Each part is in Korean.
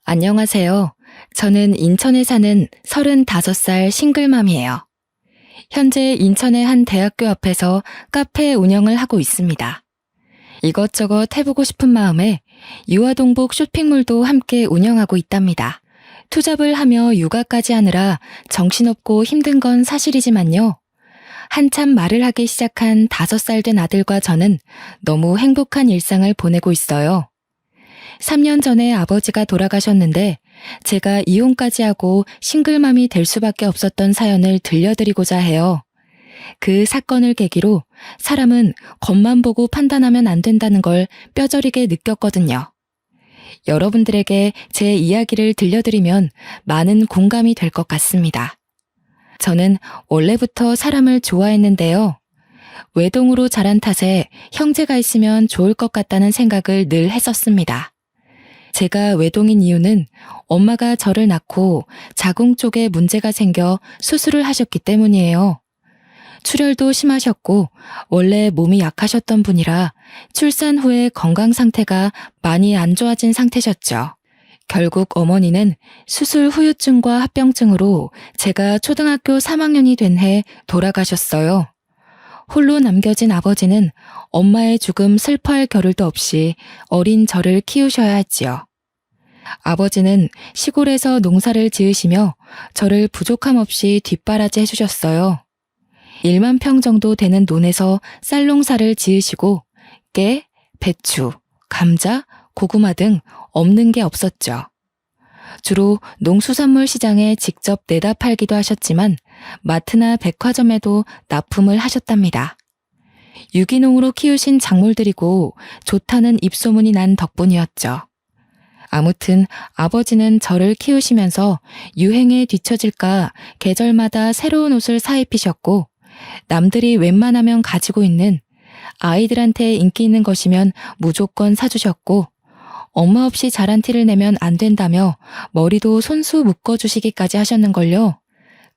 안녕하세요. 저는 인천에 사는 35살 싱글맘이에요. 현재 인천의 한 대학교 앞에서 카페 운영을 하고 있습니다. 이것저것 해보고 싶은 마음에 유아동복 쇼핑몰도 함께 운영하고 있답니다. 투잡을 하며 육아까지 하느라 정신없고 힘든 건 사실이지만요. 한참 말을 하기 시작한 5살 된 아들과 저는 너무 행복한 일상을 보내고 있어요. 3년 전에 아버지가 돌아가셨는데 제가 이혼까지 하고 싱글맘이 될 수밖에 없었던 사연을 들려드리고자 해요. 그 사건을 계기로 사람은 겉만 보고 판단하면 안 된다는 걸 뼈저리게 느꼈거든요. 여러분들에게 제 이야기를 들려드리면 많은 공감이 될 것 같습니다. 저는 원래부터 사람을 좋아했는데요. 외동으로 자란 탓에 형제가 있으면 좋을 것 같다는 생각을 늘 했었습니다. 제가 외동인 이유는 엄마가 저를 낳고 자궁 쪽에 문제가 생겨 수술을 하셨기 때문이에요. 출혈도 심하셨고 원래 몸이 약하셨던 분이라 출산 후에 건강 상태가 많이 안 좋아진 상태셨죠. 결국 어머니는 수술 후유증과 합병증으로 제가 초등학교 3학년이 된 해 돌아가셨어요. 홀로 남겨진 아버지는 엄마의 죽음 슬퍼할 겨를도 없이 어린 저를 키우셔야 했지요. 아버지는 시골에서 농사를 지으시며 저를 부족함 없이 뒷바라지 해주셨어요. 1만 평 정도 되는 논에서 쌀농사를 지으시고 깨, 배추, 감자, 고구마 등 없는 게 없었죠. 주로 농수산물 시장에 직접 내다 팔기도 하셨지만 마트나 백화점에도 납품을 하셨답니다. 유기농으로 키우신 작물들이고 좋다는 입소문이 난 덕분이었죠. 아무튼 아버지는 저를 키우시면서 유행에 뒤처질까 계절마다 새로운 옷을 사입히셨고 남들이 웬만하면 가지고 있는 아이들한테 인기 있는 것이면 무조건 사주셨고 엄마 없이 자란 티를 내면 안 된다며 머리도 손수 묶어주시기까지 하셨는걸요.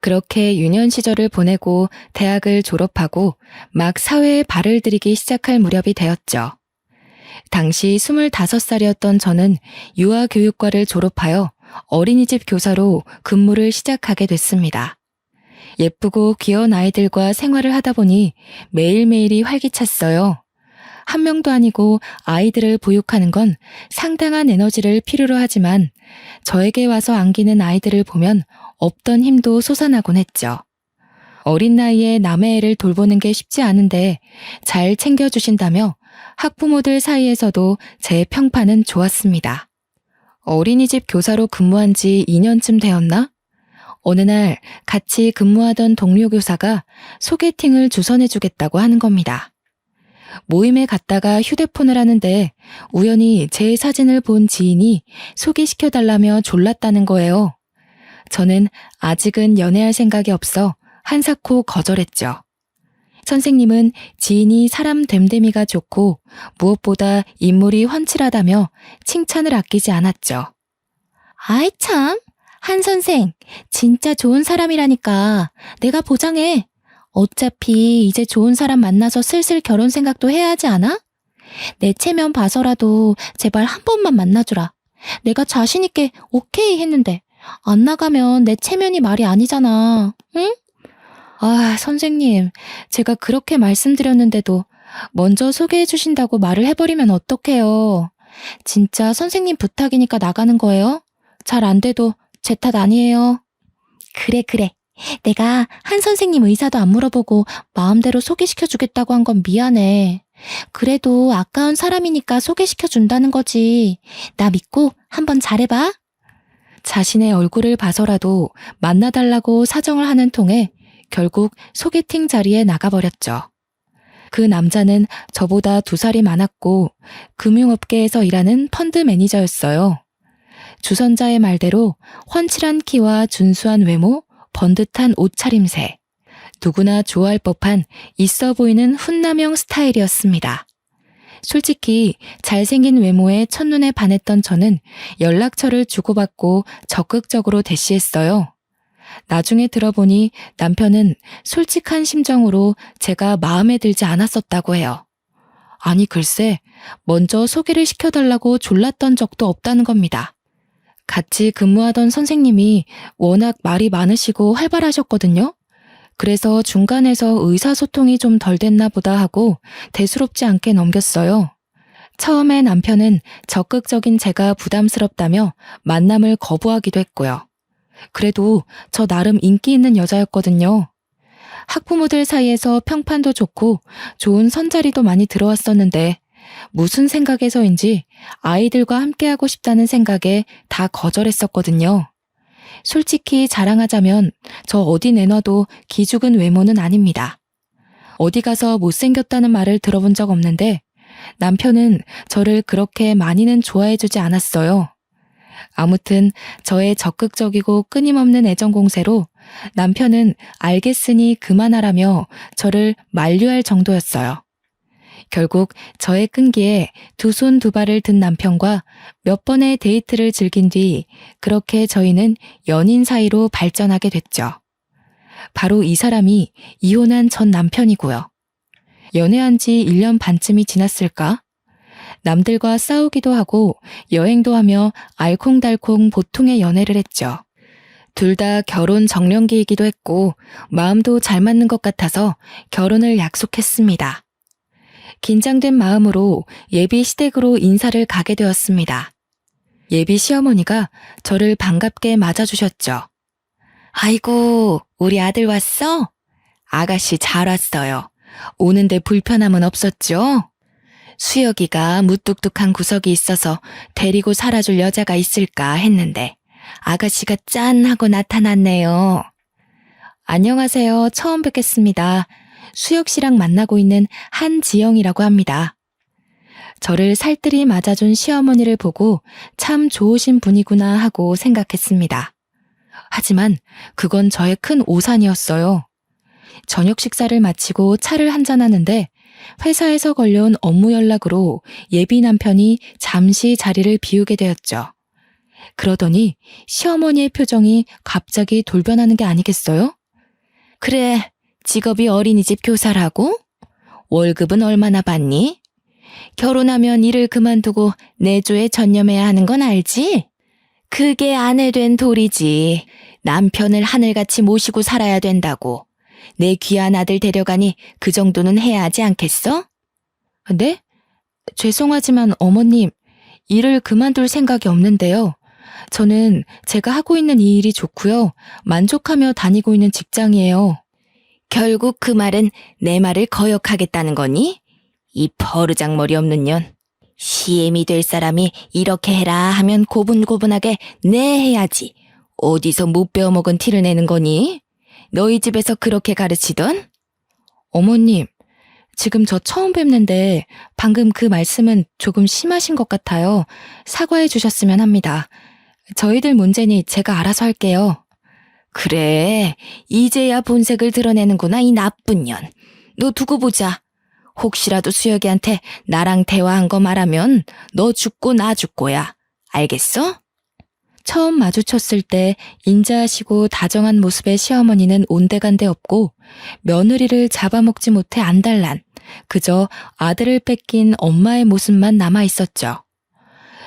그렇게 유년 시절을 보내고 대학을 졸업하고 막 사회에 발을 들이기 시작할 무렵이 되었죠. 당시 25살이었던 저는 유아교육과를 졸업하여 어린이집 교사로 근무를 시작하게 됐습니다. 예쁘고 귀여운 아이들과 생활을 하다 보니 매일매일이 활기찼어요. 한 명도 아니고 아이들을 보육하는 건 상당한 에너지를 필요로 하지만 저에게 와서 안기는 아이들을 보면 없던 힘도 솟아나곤 했죠. 어린 나이에 남의 애를 돌보는 게 쉽지 않은데 잘 챙겨주신다며 학부모들 사이에서도 제 평판은 좋았습니다. 어린이집 교사로 근무한 지 2년쯤 되었나? 어느 날 같이 근무하던 동료 교사가 소개팅을 주선해주겠다고 하는 겁니다. 모임에 갔다가 휴대폰을 하는데 우연히 제 사진을 본 지인이 소개시켜달라며 졸랐다는 거예요. 저는 아직은 연애할 생각이 없어 한사코 거절했죠. 선생님은 지인이 사람 됨됨이가 좋고 무엇보다 인물이 훤칠하다며 칭찬을 아끼지 않았죠. 아이 참, 한 선생 진짜 좋은 사람이라니까 내가 보장해. 어차피 이제 좋은 사람 만나서 슬슬 결혼 생각도 해야 하지 않아? 내 체면 봐서라도 제발 한 번만 만나주라. 내가 자신 있게 오케이 했는데 안 나가면 내 체면이 말이 아니잖아. 응? 아, 선생님, 제가 그렇게 말씀드렸는데도 먼저 소개해 주신다고 말을 해버리면 어떡해요. 진짜 선생님 부탁이니까 나가는 거예요? 잘 안 돼도 제 탓 아니에요. 그래. 내가 한 선생님 의사도 안 물어보고 마음대로 소개시켜주겠다고 한 건 미안해. 그래도 아까운 사람이니까 소개시켜준다는 거지. 나 믿고 한번 잘해봐. 자신의 얼굴을 봐서라도 만나달라고 사정을 하는 통에 결국 소개팅 자리에 나가버렸죠. 그 남자는 저보다 2살이 많았고 금융업계에서 일하는 펀드 매니저였어요. 주선자의 말대로 훤칠한 키와 준수한 외모, 번듯한 옷차림새, 누구나 좋아할 법한 있어 보이는 훈남형 스타일이었습니다. 솔직히 잘생긴 외모에 첫눈에 반했던 저는 연락처를 주고받고 적극적으로 대시했어요. 나중에 들어보니 남편은 솔직한 심정으로 제가 마음에 들지 않았었다고 해요. 아니 글쎄, 먼저 소개를 시켜달라고 졸랐던 적도 없다는 겁니다. 같이 근무하던 선생님이 워낙 말이 많으시고 활발하셨거든요. 그래서 중간에서 의사소통이 좀 덜 됐나 보다 하고 대수롭지 않게 넘겼어요. 처음에 남편은 적극적인 제가 부담스럽다며 만남을 거부하기도 했고요. 그래도 저 나름 인기 있는 여자였거든요. 학부모들 사이에서 평판도 좋고 좋은 선자리도 많이 들어왔었는데 무슨 생각에서인지 아이들과 함께하고 싶다는 생각에 다 거절했었거든요. 솔직히 자랑하자면 저 어디 내놔도 기죽은 외모는 아닙니다. 어디 가서 못생겼다는 말을 들어본 적 없는데 남편은 저를 그렇게 많이는 좋아해주지 않았어요. 아무튼 저의 적극적이고 끊임없는 애정 공세로 남편은 알겠으니 그만하라며 저를 만류할 정도였어요. 결국 저의 끈기에 두 손 두 발을 든 남편과 몇 번의 데이트를 즐긴 뒤 그렇게 저희는 연인 사이로 발전하게 됐죠. 바로 이 사람이 이혼한 전 남편이고요. 연애한 지 1년 반쯤이 지났을까? 남들과 싸우기도 하고 여행도 하며 알콩달콩 보통의 연애를 했죠. 둘 다 결혼 정년기이기도 했고 마음도 잘 맞는 것 같아서 결혼을 약속했습니다. 긴장된 마음으로 예비 시댁으로 인사를 가게 되었습니다. 예비 시어머니가 저를 반갑게 맞아주셨죠. 아이고, 우리 아들 왔어? 아가씨 잘 왔어요. 오는데 불편함은 없었죠? 수혁이가 무뚝뚝한 구석이 있어서 데리고 살아줄 여자가 있을까 했는데 아가씨가 짠 하고 나타났네요. 안녕하세요. 처음 뵙겠습니다. 수혁 씨랑 만나고 있는 한지영이라고 합니다. 저를 살뜰히 맞아준 시어머니를 보고 참 좋으신 분이구나 하고 생각했습니다. 하지만 그건 저의 큰 오산이었어요. 저녁 식사를 마치고 차를 한잔하는데 회사에서 걸려온 업무 연락으로 예비 남편이 잠시 자리를 비우게 되었죠. 그러더니 시어머니의 표정이 갑자기 돌변하는 게 아니겠어요? 그래, 직업이 어린이집 교사라고? 월급은 얼마나 받니? 결혼하면 일을 그만두고 내조에 전념해야 하는 건 알지? 그게 아내 된 도리지. 남편을 하늘같이 모시고 살아야 된다고. 내 귀한 아들 데려가니 그 정도는 해야 하지 않겠어? 네? 죄송하지만 어머님, 일을 그만둘 생각이 없는데요. 저는 제가 하고 있는 이 일이 좋고요. 만족하며 다니고 있는 직장이에요. 결국 그 말은 내 말을 거역하겠다는 거니? 이 버르장머리 없는 년. 시엠이 될 사람이 이렇게 해라 하면 고분고분하게 네 해야지. 어디서 못 배워먹은 티를 내는 거니? 너희 집에서 그렇게 가르치던? 어머님, 지금 저 처음 뵙는데 방금 그 말씀은 조금 심하신 것 같아요. 사과해 주셨으면 합니다. 저희들 문제니 제가 알아서 할게요. 그래, 이제야 본색을 드러내는구나, 이 나쁜 년. 너 두고 보자. 혹시라도 수혁이한테 나랑 대화한 거 말하면 너 죽고 나 죽고야. 알겠어? 처음 마주쳤을 때 인자하시고 다정한 모습의 시어머니는 온데간데 없고 며느리를 잡아먹지 못해 안달난 그저 아들을 뺏긴 엄마의 모습만 남아있었죠.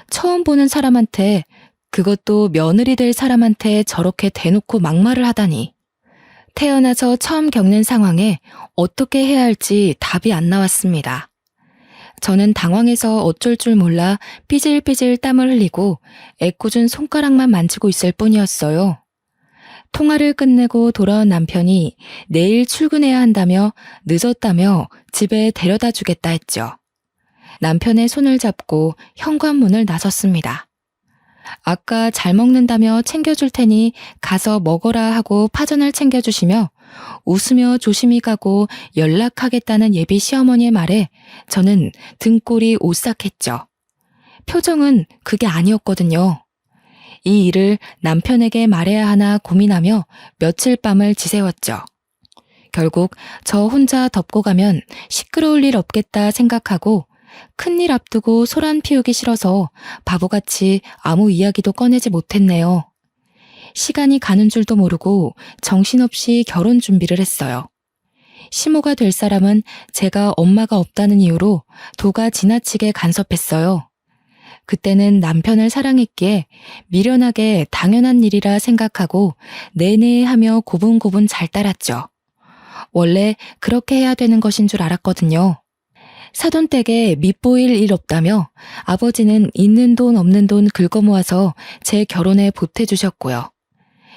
처음 보는 사람한테, 그것도 며느리 될 사람한테 저렇게 대놓고 막말을 하다니. 태어나서 처음 겪는 상황에 어떻게 해야 할지 답이 안 나왔습니다. 저는 당황해서 어쩔 줄 몰라 삐질삐질 땀을 흘리고 애꿎은 손가락만 만지고 있을 뿐이었어요. 통화를 끝내고 돌아온 남편이 내일 출근해야 한다며 늦었다며 집에 데려다 주겠다 했죠. 남편의 손을 잡고 현관문을 나섰습니다. 아까 잘 먹는다며 챙겨줄 테니 가서 먹어라 하고 파전을 챙겨주시며 웃으며 조심히 가고 연락하겠다는 예비 시어머니의 말에 저는 등골이 오싹했죠. 표정은 그게 아니었거든요. 이 일을 남편에게 말해야 하나 고민하며 며칠 밤을 지새웠죠. 결국 저 혼자 덮고 가면 시끄러울 일 없겠다 생각하고 큰일 앞두고 소란 피우기 싫어서 바보같이 아무 이야기도 꺼내지 못했네요. 시간이 가는 줄도 모르고 정신없이 결혼 준비를 했어요. 시모가 될 사람은 제가 엄마가 없다는 이유로 도가 지나치게 간섭했어요. 그때는 남편을 사랑했기에 미련하게 당연한 일이라 생각하고 내내 하며 고분고분 잘 따랐죠. 원래 그렇게 해야 되는 것인 줄 알았거든요. 사돈댁에 밑보일 일 없다며 아버지는 있는 돈 없는 돈 긁어모아서 제 결혼에 보태주셨고요.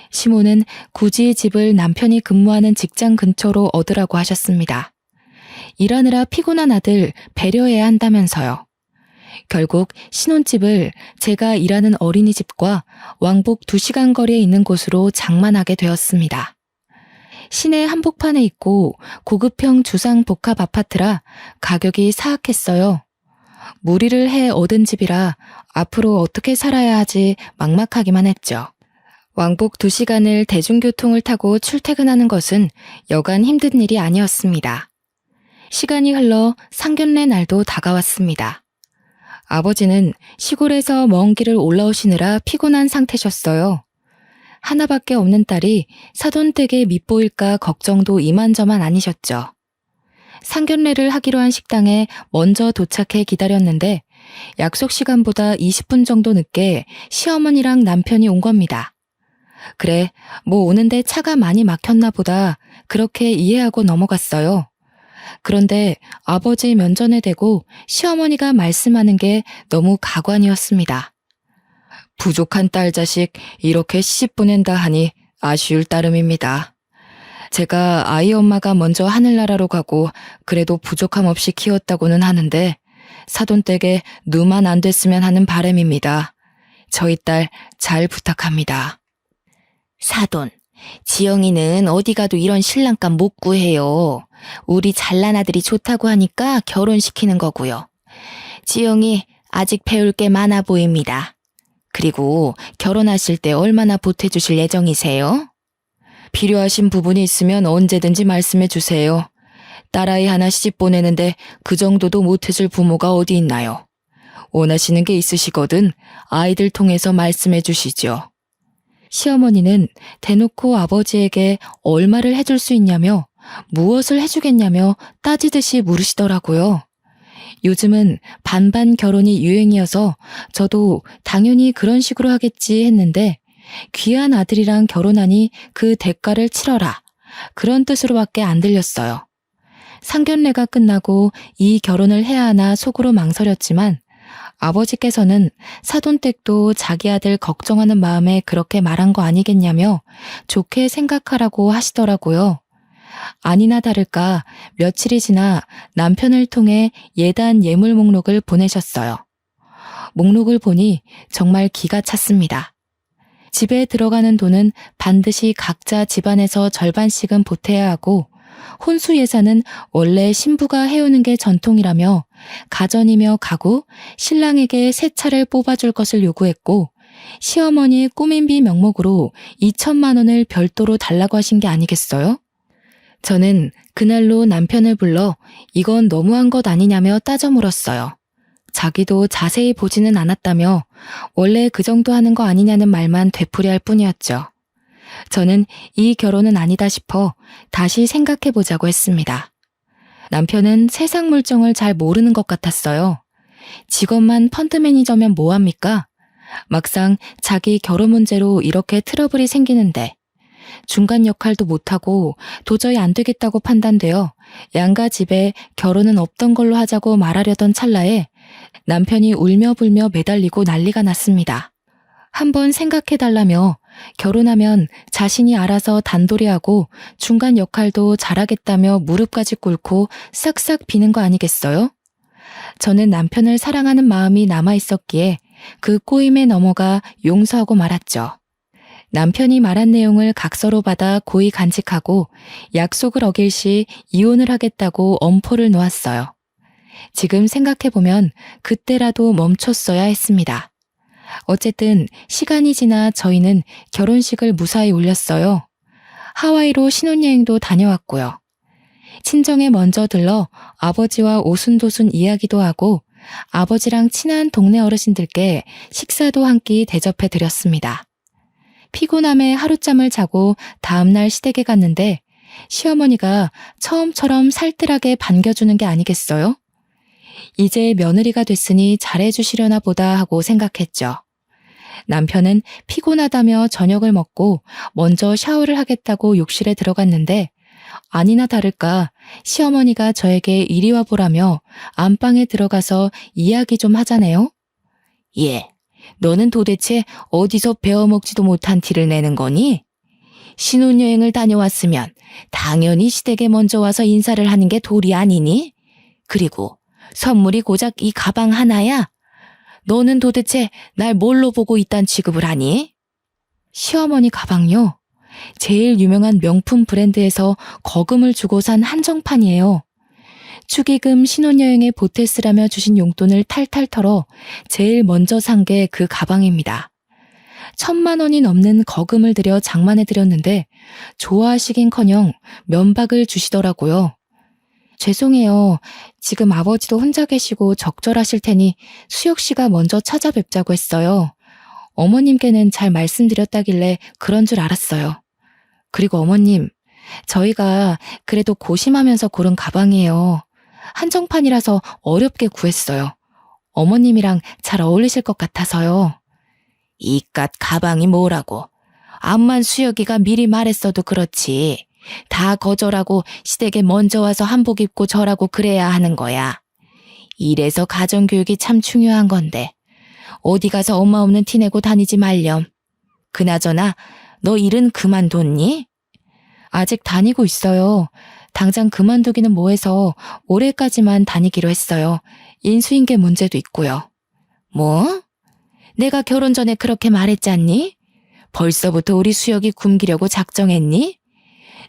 시모는 굳이 집을 남편이 근무하는 직장 근처로 얻으라고 하셨습니다. 일하느라 피곤한 아들 배려해야 한다면서요. 결국 신혼집을 제가 일하는 어린이집과 왕복 2시간 거리에 있는 곳으로 장만하게 되었습니다. 시내 한복판에 있고 고급형 주상 복합 아파트라 가격이 사악했어요. 무리를 해 얻은 집이라 앞으로 어떻게 살아야 하지 막막하기만 했죠. 왕복 2시간을 대중교통을 타고 출퇴근하는 것은 여간 힘든 일이 아니었습니다. 시간이 흘러 상견례 날도 다가왔습니다. 아버지는 시골에서 먼 길을 올라오시느라 피곤한 상태셨어요. 하나밖에 없는 딸이 사돈댁에 밉보일까 걱정도 이만저만 아니셨죠. 상견례를 하기로 한 식당에 먼저 도착해 기다렸는데 약속 시간보다 20분 정도 늦게 시어머니랑 남편이 온 겁니다. 그래, 뭐 오는데 차가 많이 막혔나 보다 그렇게 이해하고 넘어갔어요. 그런데 아버지 면전에 대고 시어머니가 말씀하는 게 너무 가관이었습니다. 부족한 딸 자식 이렇게 시집 보낸다 하니 아쉬울 따름입니다. 제가 아이 엄마가 먼저 하늘나라로 가고 그래도 부족함 없이 키웠다고는 하는데 사돈댁에 누만 안 됐으면 하는 바람입니다. 저희 딸 잘 부탁합니다. 사돈, 지영이는 어디 가도 이런 신랑감 못 구해요. 우리 잘난 아들이 좋다고 하니까 결혼시키는 거고요. 지영이 아직 배울 게 많아 보입니다. 그리고 결혼하실 때 얼마나 보태주실 예정이세요? 필요하신 부분이 있으면 언제든지 말씀해 주세요. 딸아이 하나 시집 보내는데 그 정도도 못해줄 부모가 어디 있나요? 원하시는 게 있으시거든 아이들 통해서 말씀해 주시죠. 시어머니는 대놓고 아버지에게 얼마를 해줄 수 있냐며 무엇을 해주겠냐며 따지듯이 물으시더라고요. 요즘은 반반 결혼이 유행이어서 저도 당연히 그런 식으로 하겠지 했는데 귀한 아들이랑 결혼하니 그 대가를 치러라. 그런 뜻으로밖에 안 들렸어요. 상견례가 끝나고 이 결혼을 해야 하나 속으로 망설였지만 아버지께서는 사돈댁도 자기 아들 걱정하는 마음에 그렇게 말한 거 아니겠냐며 좋게 생각하라고 하시더라고요. 아니나 다를까 며칠이 지나 남편을 통해 예단 예물 목록을 보내셨어요. 목록을 보니 정말 기가 찼습니다. 집에 들어가는 돈은 반드시 각자 집안에서 절반씩은 보태야 하고 혼수 예산은 원래 신부가 해오는 게 전통이라며 가전이며 가구, 신랑에게 새 차를 뽑아줄 것을 요구했고 시어머니의 꾸민비 명목으로 2천만 원을 별도로 달라고 하신 게 아니겠어요? 저는 그날로 남편을 불러 이건 너무한 것 아니냐며 따져 물었어요. 자기도 자세히 보지는 않았다며 원래 그 정도 하는 거 아니냐는 말만 되풀이할 뿐이었죠. 저는 이 결혼은 아니다 싶어 다시 생각해보자고 했습니다. 남편은 세상 물정을 잘 모르는 것 같았어요. 직업만 펀드 매니저면 뭐합니까? 막상 자기 결혼 문제로 이렇게 트러블이 생기는데 중간 역할도 못하고 도저히 안 되겠다고 판단되어 양가 집에 결혼은 없던 걸로 하자고 말하려던 찰나에 남편이 울며 불며 매달리고 난리가 났습니다. 한번 생각해달라며 결혼하면 자신이 알아서 단돌이하고 중간 역할도 잘하겠다며 무릎까지 꿇고 싹싹 비는 거 아니겠어요? 저는 남편을 사랑하는 마음이 남아있었기에 그 꼬임에 넘어가 용서하고 말았죠. 남편이 말한 내용을 각서로 받아 고이 간직하고 약속을 어길 시 이혼을 하겠다고 엄포를 놓았어요. 지금 생각해보면 그때라도 멈췄어야 했습니다. 어쨌든 시간이 지나 저희는 결혼식을 무사히 올렸어요. 하와이로 신혼여행도 다녀왔고요. 친정에 먼저 들러 아버지와 오순도순 이야기도 하고 아버지랑 친한 동네 어르신들께 식사도 한 끼 대접해 드렸습니다. 피곤함에 하룻잠을 자고 다음날 시댁에 갔는데 시어머니가 처음처럼 살뜰하게 반겨주는 게 아니겠어요? 이제 며느리가 됐으니 잘해주시려나 보다 하고 생각했죠. 남편은 피곤하다며 저녁을 먹고 먼저 샤워를 하겠다고 욕실에 들어갔는데 아니나 다를까 시어머니가 저에게 이리 와보라며 안방에 들어가서 이야기 좀 하자네요. 예, 너는 도대체 어디서 배워먹지도 못한 티를 내는 거니? 신혼여행을 다녀왔으면 당연히 시댁에 먼저 와서 인사를 하는 게 도리 아니니? 그리고 선물이 고작 이 가방 하나야? 너는 도대체 날 뭘로 보고 이딴 취급을 하니? 시어머니 가방요? 제일 유명한 명품 브랜드에서 거금을 주고 산 한정판이에요. 축의금 신혼여행에 보태 쓰라며 주신 용돈을 탈탈 털어 제일 먼저 산 게 그 가방입니다. 1,000만 원이 넘는 거금을 들여 장만해드렸는데 좋아하시긴커녕 면박을 주시더라고요. 죄송해요. 지금 아버지도 혼자 계시고 적절하실 테니 수혁 씨가 먼저 찾아뵙자고 했어요. 어머님께는 잘 말씀드렸다길래 그런 줄 알았어요. 그리고 어머님, 저희가 그래도 고심하면서 고른 가방이에요. 한정판이라서 어렵게 구했어요. 어머님이랑 잘 어울리실 것 같아서요. 이깟 가방이 뭐라고. 암만 수혁이가 미리 말했어도 그렇지. 다 거절하고 시댁에 먼저 와서 한복 입고 절하고 그래야 하는 거야. 이래서 가정교육이 참 중요한 건데 어디 가서 엄마 없는 티 내고 다니지 말렴. 그나저나 너 일은 그만뒀니? 아직 다니고 있어요. 당장 그만두기는 뭐해서 올해까지만 다니기로 했어요. 인수인계 문제도 있고요. 뭐? 내가 결혼 전에 그렇게 말했잖니? 벌써부터 우리 수혁이 굶기려고 작정했니?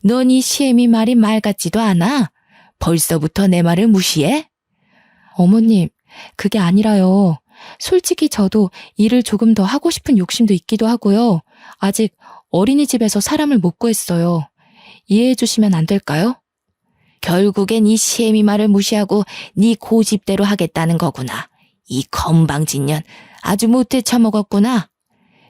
넌 이 시애미 말이 말 같지도 않아? 벌써부터 내 말을 무시해? 어머님, 그게 아니라요. 솔직히 저도 일을 조금 더 하고 싶은 욕심도 있기도 하고요. 아직 어린이집에서 사람을 못 구했어요. 이해해 주시면 안 될까요? 결국엔 이 시애미 말을 무시하고 네 고집대로 하겠다는 거구나. 이 건방진년 아주 못해 처먹었구나.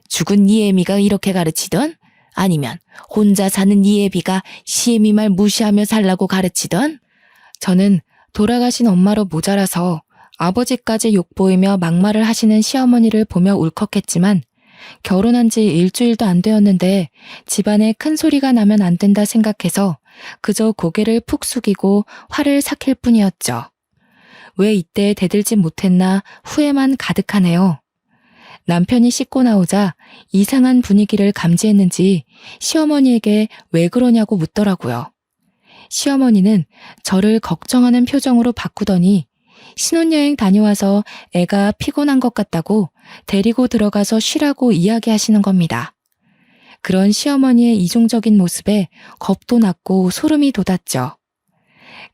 죽은 네 애미가 이렇게 가르치던? 아니면 혼자 사는 네 애비가 시애미 말 무시하며 살라고 가르치던? 저는 돌아가신 엄마로 모자라서 아버지까지 욕보이며 막말을 하시는 시어머니를 보며 울컥했지만 결혼한 지 일주일도 안 되었는데 집안에 큰 소리가 나면 안 된다 생각해서 그저 고개를 푹 숙이고 화를 삭힐 뿐이었죠. 왜 이때 대들지 못했나 후회만 가득하네요. 남편이 씻고 나오자 이상한 분위기를 감지했는지 시어머니에게 왜 그러냐고 묻더라고요. 시어머니는 저를 걱정하는 표정으로 바꾸더니 신혼여행 다녀와서 애가 피곤한 것 같다고 데리고 들어가서 쉬라고 이야기하시는 겁니다. 그런 시어머니의 이중적인 모습에 겁도 났고 소름이 돋았죠.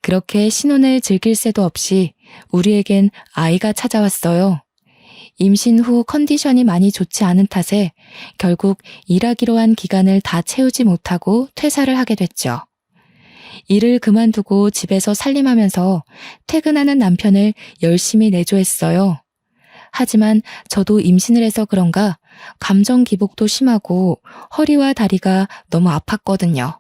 그렇게 신혼을 즐길 새도 없이 우리에겐 아이가 찾아왔어요. 임신 후 컨디션이 많이 좋지 않은 탓에 결국 일하기로 한 기간을 다 채우지 못하고 퇴사를 하게 됐죠. 일을 그만두고 집에서 살림하면서 퇴근하는 남편을 열심히 내조했어요. 하지만 저도 임신을 해서 그런가 감정 기복도 심하고 허리와 다리가 너무 아팠거든요.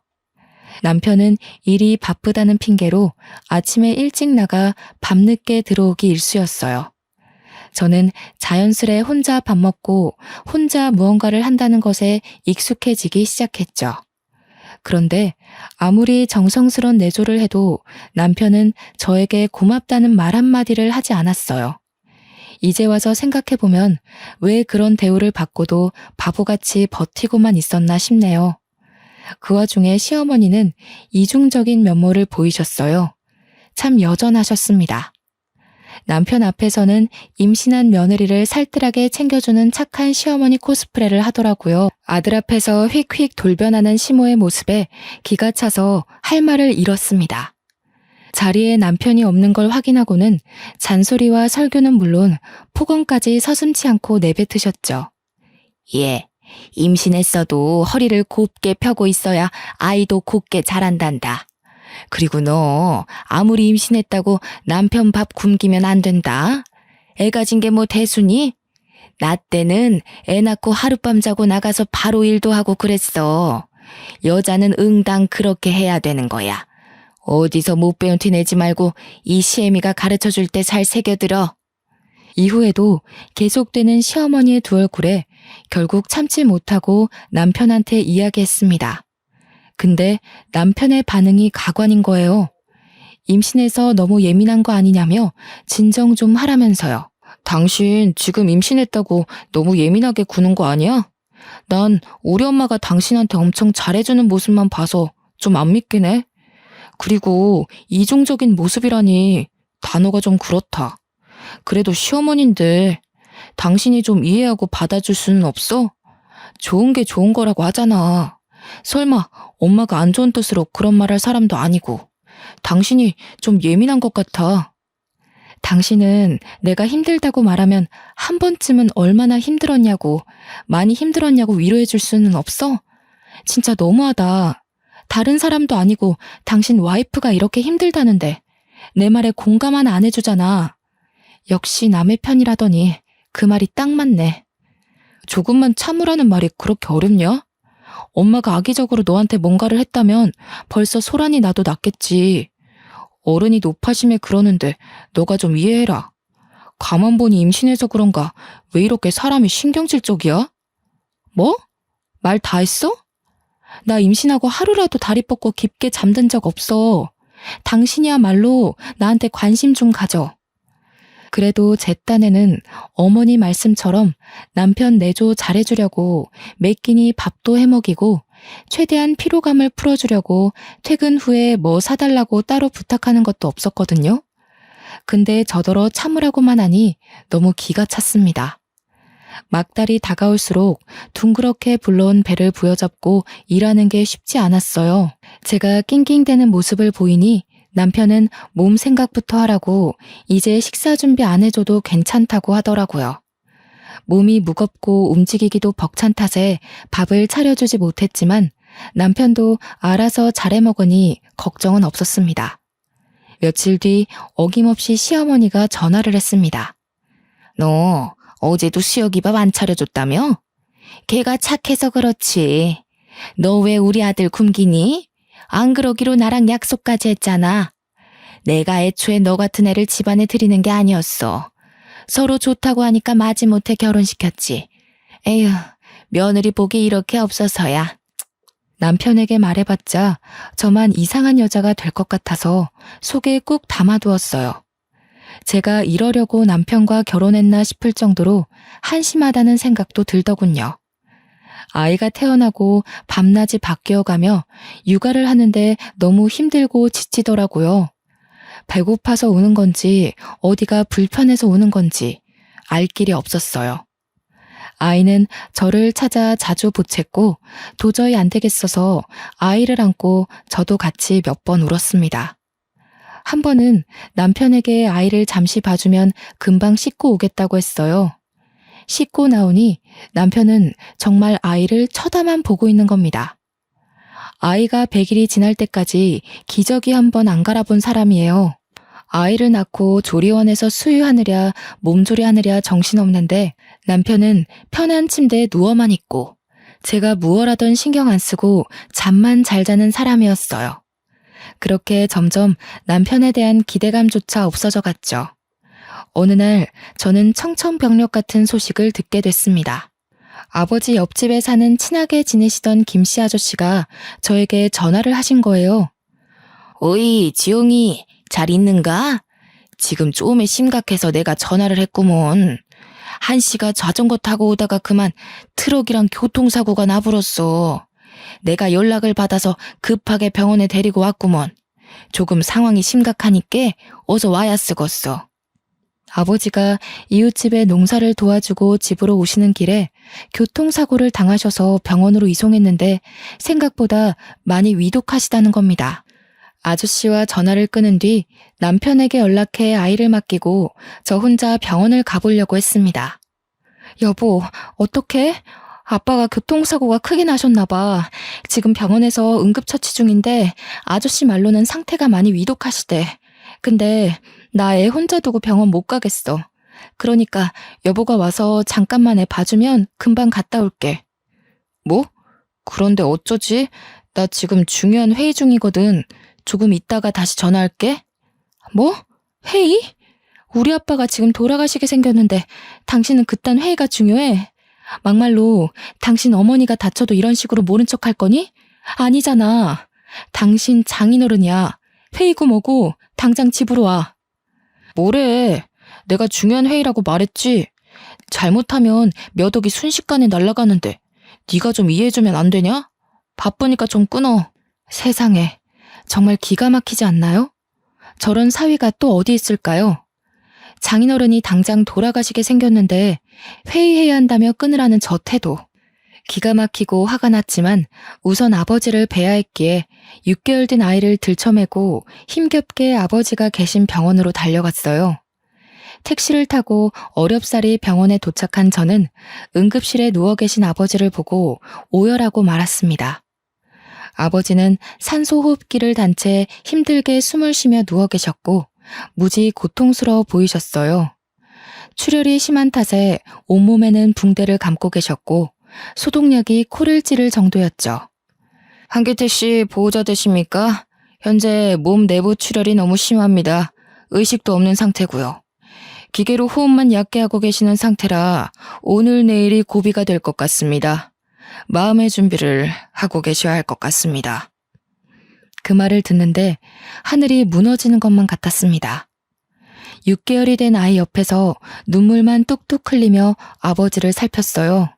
남편은 일이 바쁘다는 핑계로 아침에 일찍 나가 밤늦게 들어오기 일쑤였어요. 저는 자연스레 혼자 밥 먹고 혼자 무언가를 한다는 것에 익숙해지기 시작했죠. 그런데 아무리 정성스런 내조를 해도 남편은 저에게 고맙다는 말 한마디를 하지 않았어요. 이제 와서 생각해보면 왜 그런 대우를 받고도 바보같이 버티고만 있었나 싶네요. 그 와중에 시어머니는 이중적인 면모를 보이셨어요. 참 여전하셨습니다. 남편 앞에서는 임신한 며느리를 살뜰하게 챙겨주는 착한 시어머니 코스프레를 하더라고요. 아들 앞에서 휙휙 돌변하는 시모의 모습에 기가 차서 할 말을 잃었습니다. 자리에 남편이 없는 걸 확인하고는 잔소리와 설교는 물론 폭언까지 서슴지 않고 내뱉으셨죠. 예, 임신했어도 허리를 곱게 펴고 있어야 아이도 곱게 자란단다. 그리고 너 아무리 임신했다고 남편 밥 굶기면 안 된다. 애 가진 게 뭐 대수니? 나 때는 애 낳고 하룻밤 자고 나가서 바로 일도 하고 그랬어. 여자는 응당 그렇게 해야 되는 거야. 어디서 못 배운 티 내지 말고 이 시애미가 가르쳐줄 때 잘 새겨들어. 이후에도 계속되는 시어머니의 두 얼굴에 결국 참지 못하고 남편한테 이야기했습니다. 근데 남편의 반응이 가관인 거예요. 임신해서 너무 예민한 거 아니냐며 진정 좀 하라면서요. 당신 지금 임신했다고 너무 예민하게 구는 거 아니야? 난 우리 엄마가 당신한테 엄청 잘해주는 모습만 봐서 좀 안 믿긴 해. 그리고 이중적인 모습이라니 단어가 좀 그렇다. 그래도 시어머니인데 당신이 좀 이해하고 받아줄 수는 없어? 좋은 게 좋은 거라고 하잖아. 설마 엄마가 안 좋은 뜻으로 그런 말 할 사람도 아니고. 당신이 좀 예민한 것 같아. 당신은 내가 힘들다고 말하면 한 번쯤은 얼마나 힘들었냐고, 많이 힘들었냐고 위로해 줄 수는 없어? 진짜 너무하다. 다른 사람도 아니고 당신 와이프가 이렇게 힘들다는데 내 말에 공감 하나 안 해주잖아. 역시 남의 편이라더니 그 말이 딱 맞네. 조금만 참으라는 말이 그렇게 어렵냐? 엄마가 악의적으로 너한테 뭔가를 했다면 벌써 소란이 나도 났겠지. 어른이 노파심에 그러는데 너가 좀 이해해라. 가만 보니 임신해서 그런가 왜 이렇게 사람이 신경질적이야? 뭐? 말 다 했어? 나 임신하고 하루라도 다리 뻗고 깊게 잠든 적 없어. 당신이야말로 나한테 관심 좀 가져. 그래도 제 딴에는 어머니 말씀처럼 남편 내조 잘해주려고 매 끼니 밥도 해먹이고 최대한 피로감을 풀어주려고 퇴근 후에 뭐 사달라고 따로 부탁하는 것도 없었거든요. 근데 저더러 참으라고만 하니 너무 기가 찼습니다. 막달이 다가올수록 둥그렇게 불러온 배를 부여잡고 일하는 게 쉽지 않았어요. 제가 낑낑대는 모습을 보이니 남편은 몸 생각부터 하라고 이제 식사 준비 안 해줘도 괜찮다고 하더라고요. 몸이 무겁고 움직이기도 벅찬 탓에 밥을 차려주지 못했지만 남편도 알아서 잘해 먹으니 걱정은 없었습니다. 며칠 뒤 어김없이 시어머니가 전화를 했습니다. 너 어제도 수혁이 밥 안 차려줬다며? 걔가 착해서 그렇지. 너 왜 우리 아들 굶기니? 안 그러기로 나랑 약속까지 했잖아. 내가 애초에 너 같은 애를 집안에 들이는 게 아니었어. 서로 좋다고 하니까 마지못해 결혼시켰지. 에휴, 며느리 복이 이렇게 없어서야. 남편에게 말해봤자 저만 이상한 여자가 될 것 같아서 속에 꾹 담아두었어요. 제가 이러려고 남편과 결혼했나 싶을 정도로 한심하다는 생각도 들더군요. 아이가 태어나고 밤낮이 바뀌어가며 육아를 하는데 너무 힘들고 지치더라고요. 배고파서 우는 건지 어디가 불편해서 우는 건지 알 길이 없었어요. 아이는 저를 찾아 자주 보챘고 도저히 안 되겠어서 아이를 안고 저도 같이 몇 번 울었습니다. 한 번은 남편에게 아이를 잠시 봐주면 금방 씻고 오겠다고 했어요. 씻고 나오니 남편은 정말 아이를 쳐다만 보고 있는 겁니다. 아이가 100일이 지날 때까지 기저귀 한 번 안 갈아본 사람이에요. 아이를 낳고 조리원에서 수유하느랴 몸조리하느랴 정신없는데 남편은 편한 침대에 누워만 있고 제가 무얼하던 신경 안 쓰고 잠만 잘 자는 사람이었어요. 그렇게 점점 남편에 대한 기대감조차 없어져 갔죠. 어느 날 저는 청천벽력 같은 소식을 듣게 됐습니다. 아버지 옆집에 사는 친하게 지내시던 김씨 아저씨가 저에게 전화를 하신 거예요. 어이, 지용이 잘 있는가? 지금 좀에 심각해서 내가 전화를 했구먼. 한씨가 자전거 타고 오다가 그만 트럭이랑 교통사고가 나불었어. 내가 연락을 받아서 급하게 병원에 데리고 왔구먼. 조금 상황이 심각하니까 어서 와야 쓰겄어. 아버지가 이웃집에 농사를 도와주고 집으로 오시는 길에 교통사고를 당하셔서 병원으로 이송했는데 생각보다 많이 위독하시다는 겁니다. 아저씨와 전화를 끊은 뒤 남편에게 연락해 아이를 맡기고 저 혼자 병원을 가보려고 했습니다. 여보, 어떡해? 아빠가 교통사고가 크게 나셨나 봐. 지금 병원에서 응급처치 중인데 아저씨 말로는 상태가 많이 위독하시대. 근데 나 애 혼자 두고 병원 못 가겠어. 그러니까 여보가 와서 잠깐만 애 봐주면 금방 갔다 올게. 뭐? 그런데 어쩌지? 나 지금 중요한 회의 중이거든. 조금 있다가 다시 전화할게. 뭐? 회의? 우리 아빠가 지금 돌아가시게 생겼는데 당신은 그딴 회의가 중요해? 막말로 당신 어머니가 다쳐도 이런 식으로 모른 척 할 거니? 아니잖아. 당신 장인어른이야. 회의고 뭐고 당장 집으로 와. 뭐래? 내가 중요한 회의라고 말했지. 잘못하면 몇 억이 순식간에 날아가는데 네가 좀 이해해주면 안 되냐? 바쁘니까 좀 끊어. 세상에, 정말 기가 막히지 않나요? 저런 사위가 또 어디 있을까요? 장인어른이 당장 돌아가시게 생겼는데 회의해야 한다며 끊으라는 저 태도. 기가 막히고 화가 났지만 우선 아버지를 뵈야 했기에 6개월 된 아이를 들쳐매고 힘겹게 아버지가 계신 병원으로 달려갔어요. 택시를 타고 어렵사리 병원에 도착한 저는 응급실에 누워 계신 아버지를 보고 오열하고 말았습니다. 아버지는 산소호흡기를 단 채 힘들게 숨을 쉬며 누워 계셨고 무지 고통스러워 보이셨어요. 출혈이 심한 탓에 온몸에는 붕대를 감고 계셨고 소독약이 코를 찌를 정도였죠. 한기태 씨 보호자 되십니까? 현재 몸 내부 출혈이 너무 심합니다. 의식도 없는 상태고요. 기계로 호흡만 얕게 하고 계시는 상태라 오늘 내일이 고비가 될 것 같습니다. 마음의 준비를 하고 계셔야 할 것 같습니다. 그 말을 듣는데 하늘이 무너지는 것만 같았습니다. 6개월이 된 아이 옆에서 눈물만 뚝뚝 흘리며 아버지를 살폈어요.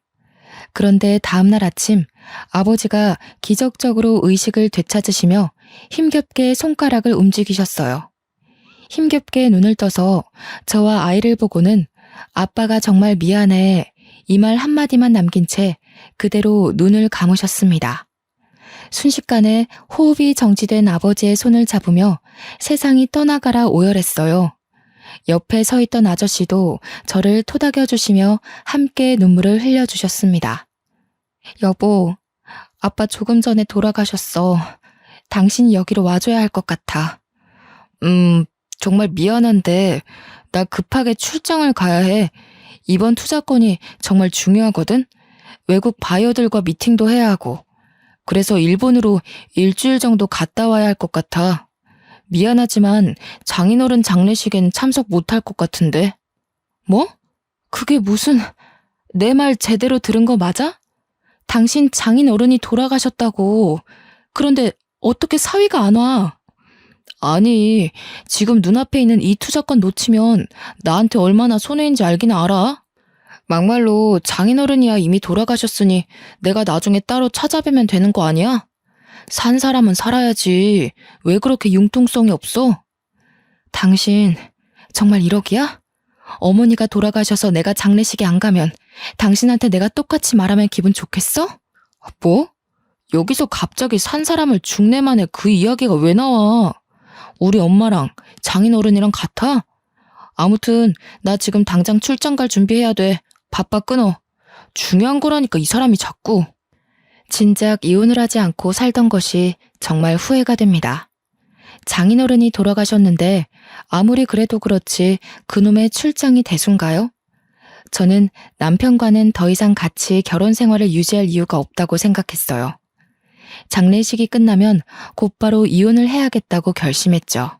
그런데 다음날 아침 아버지가 기적적으로 의식을 되찾으시며 힘겹게 손가락을 움직이셨어요. 힘겹게 눈을 떠서 저와 아이를 보고는 아빠가 정말 미안해 이 말 한마디만 남긴 채 그대로 눈을 감으셨습니다. 순식간에 호흡이 정지된 아버지의 손을 잡으며 세상이 떠나가라 오열했어요. 옆에 서 있던 아저씨도 저를 토닥여 주시며 함께 눈물을 흘려주셨습니다. 여보, 아빠 조금 전에 돌아가셨어. 당신이 여기로 와줘야 할 것 같아. 정말 미안한데 나 급하게 출장을 가야 해. 이번 투자건이 정말 중요하거든. 외국 바이어들과 미팅도 해야 하고. 그래서 일본으로 일주일 정도 갔다 와야 할 것 같아. 미안하지만 장인어른 장례식엔 참석 못할 것 같은데. 뭐? 그게 무슨... 내 말 제대로 들은 거 맞아? 당신 장인어른이 돌아가셨다고. 그런데 어떻게 사위가 안 와? 아니, 지금 눈앞에 있는 이 투자권 놓치면 나한테 얼마나 손해인지 알긴 알아? 막말로 장인어른이야 이미 돌아가셨으니 내가 나중에 따로 찾아뵈면 되는 거 아니야? 산 사람은 살아야지. 왜 그렇게 융통성이 없어? 당신 정말 1억이야? 어머니가 돌아가셔서 내가 장례식에 안 가면 당신한테 내가 똑같이 말하면 기분 좋겠어? 뭐? 여기서 갑자기 산 사람을 죽내만해 그 이야기가 왜 나와? 우리 엄마랑 장인어른이랑 같아? 아무튼 나 지금 당장 출장 갈 준비해야 돼. 바빠 끊어. 중요한 거라니까 이 사람이 자꾸. 진작 이혼을 하지 않고 살던 것이 정말 후회가 됩니다. 장인어른이 돌아가셨는데 아무리 그래도 그렇지 그놈의 출장이 대수인가요? 저는 남편과는 더 이상 같이 결혼 생활을 유지할 이유가 없다고 생각했어요. 장례식이 끝나면 곧바로 이혼을 해야겠다고 결심했죠.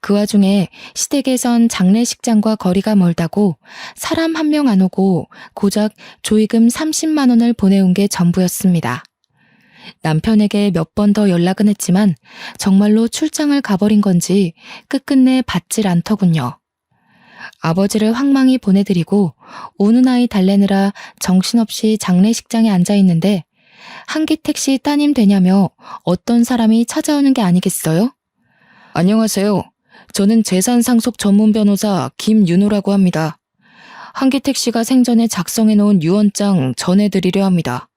그 와중에 시댁에선 장례식장과 거리가 멀다고 사람 한 명 안 오고 고작 조의금 30만 원을 보내온 게 전부였습니다. 남편에게 몇 번 더 연락은 했지만 정말로 출장을 가버린 건지 끝끝내 받질 않더군요. 아버지를 황망히 보내드리고 우는 아이 달래느라 정신없이 장례식장에 앉아있는데 한기택 씨 따님 되냐며 어떤 사람이 찾아오는 게 아니겠어요? 안녕하세요. 저는 재산상속 전문 변호사 김윤호라고 합니다. 한기택 씨가 생전에 작성해 놓은 유언장 전해드리려 합니다.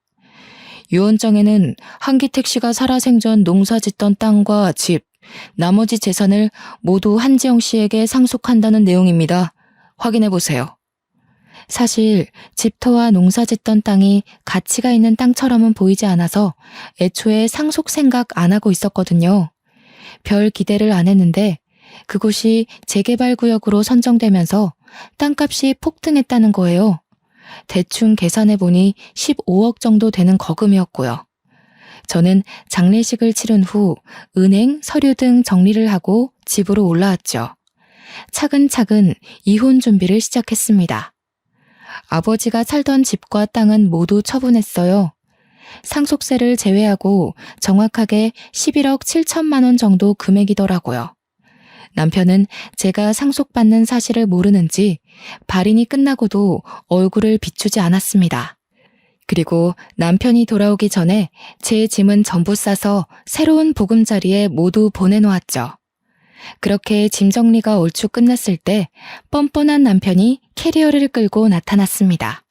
유언장에는 한기택 씨가 살아생전 농사짓던 땅과 집, 나머지 재산을 모두 한지영 씨에게 상속한다는 내용입니다. 확인해보세요. 사실 집터와 농사짓던 땅이 가치가 있는 땅처럼은 보이지 않아서 애초에 상속 생각 안 하고 있었거든요. 별 기대를 안 했는데 그곳이 재개발 구역으로 선정되면서 땅값이 폭등했다는 거예요. 대충 계산해보니 15억 정도 되는 거금이었고요. 저는 장례식을 치른 후 은행, 서류 등 정리를 하고 집으로 올라왔죠. 차근차근 이혼 준비를 시작했습니다. 아버지가 살던 집과 땅은 모두 처분했어요. 상속세를 제외하고 정확하게 11억 7천만 원 정도 금액이더라고요. 남편은 제가 상속받는 사실을 모르는지 발인이 끝나고도 얼굴을 비추지 않았습니다. 그리고 남편이 돌아오기 전에 제 짐은 전부 싸서 새로운 보금자리에 모두 보내놓았죠. 그렇게 짐 정리가 얼추 끝났을 때 뻔뻔한 남편이 캐리어를 끌고 나타났습니다.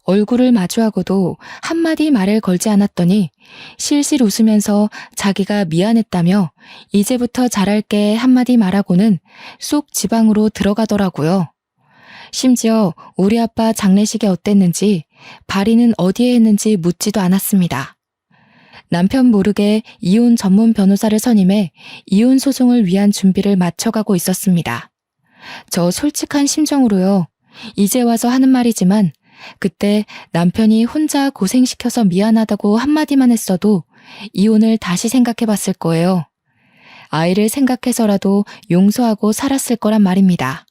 얼굴을 마주하고도 한마디 말을 걸지 않았더니 실실 웃으면서 자기가 미안했다며 이제부터 잘할게 한마디 말하고는 쏙 지방으로 들어가더라고요. 심지어 우리 아빠 장례식이 어땠는지, 발인은 어디에 했는지 묻지도 않았습니다. 남편 모르게 이혼 전문 변호사를 선임해 이혼 소송을 위한 준비를 마쳐가고 있었습니다. 저 솔직한 심정으로요. 이제 와서 하는 말이지만 그때 남편이 혼자 고생시켜서 미안하다고 한마디만 했어도 이혼을 다시 생각해봤을 거예요. 아이를 생각해서라도 용서하고 살았을 거란 말입니다.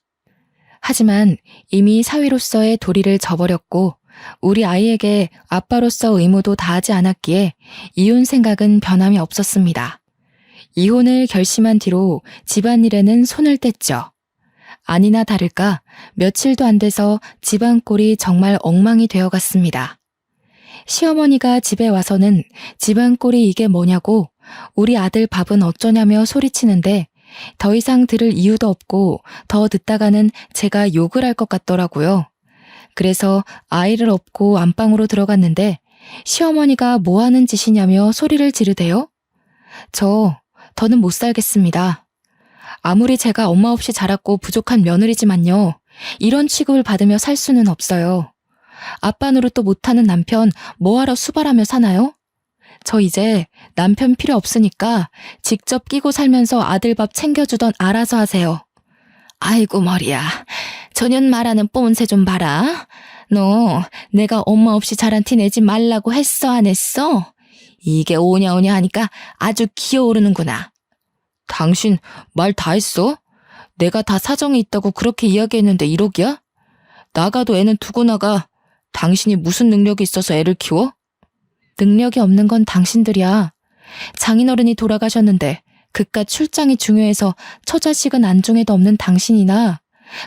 하지만 이미 사위로서의 도리를 저버렸고 우리 아이에게 아빠로서 의무도 다하지 않았기에 이혼 생각은 변함이 없었습니다. 이혼을 결심한 뒤로 집안일에는 손을 뗐죠. 아니나 다를까 며칠도 안 돼서 집안 꼴이 정말 엉망이 되어갔습니다. 시어머니가 집에 와서는 집안 꼴이 이게 뭐냐고 우리 아들 밥은 어쩌냐며 소리치는데 더 이상 들을 이유도 없고 더 듣다가는 제가 욕을 할 것 같더라고요. 그래서 아이를 업고 안방으로 들어갔는데 시어머니가 뭐 하는 짓이냐며 소리를 지르대요. 더는 못 살겠습니다. 아무리 제가 엄마 없이 자랐고 부족한 며느리지만요. 이런 취급을 받으며 살 수는 없어요. 아빠 노릇도 못하는 남편 뭐하러 수발하며 사나요? 저 이제 남편 필요 없으니까 직접 끼고 살면서 아들 밥 챙겨주던 알아서 하세요. 아이고 머리야. 저년 말하는 뽐새 좀 봐라. 너 내가 엄마 없이 자란 티 내지 말라고 했어 안 했어? 이게 오냐오냐 하니까 아주 기어오르는구나. 당신 말 다 했어? 내가 다 사정이 있다고 그렇게 이야기했는데 이러기야? 나가도 애는 두고 나가. 당신이 무슨 능력이 있어서 애를 키워? 능력이 없는 건 당신들이야. 장인어른이 돌아가셨는데 그깟 출장이 중요해서 처자식은 안중에도 없는 당신이나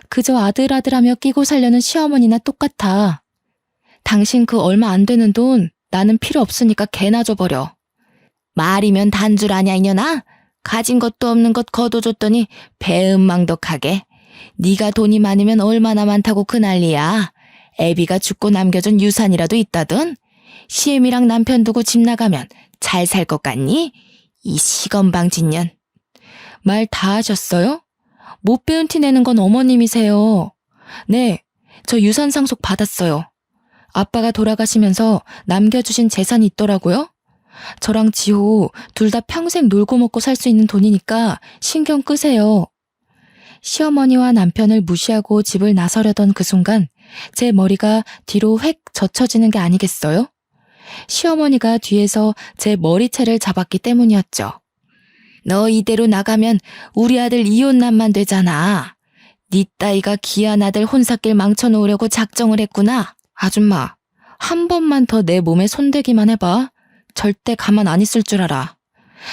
그저 아들아들하며 끼고 살려는 시어머니나 똑같아. 당신 그 얼마 안 되는 돈 나는 필요 없으니까 개나 줘버려. 말이면 단줄 아냐 이년아? 가진 것도 없는 것 거둬줬더니 배은망덕하게. 네가 돈이 많으면 얼마나 많다고 그 난리야. 애비가 죽고 남겨준 유산이라도 있다던? 시엠이랑 남편 두고 집 나가면 잘 살 것 같니? 이 시건방진년. 말 다 하셨어요? 못 배운 티 내는 건 어머님이세요. 네, 저 유산 상속 받았어요. 아빠가 돌아가시면서 남겨주신 재산이 있더라고요. 저랑 지호 둘 다 평생 놀고 먹고 살 수 있는 돈이니까 신경 끄세요. 시어머니와 남편을 무시하고 집을 나서려던 그 순간 제 머리가 뒤로 획 젖혀지는 게 아니겠어요? 시어머니가 뒤에서 제 머리채를 잡았기 때문이었죠. 너 이대로 나가면 우리 아들 이혼남만 되잖아. 네 따위가 귀한 아들 혼사길 망쳐놓으려고 작정을 했구나. 아줌마, 한 번만 더 내 몸에 손대기만 해봐. 절대 가만 안 있을 줄 알아.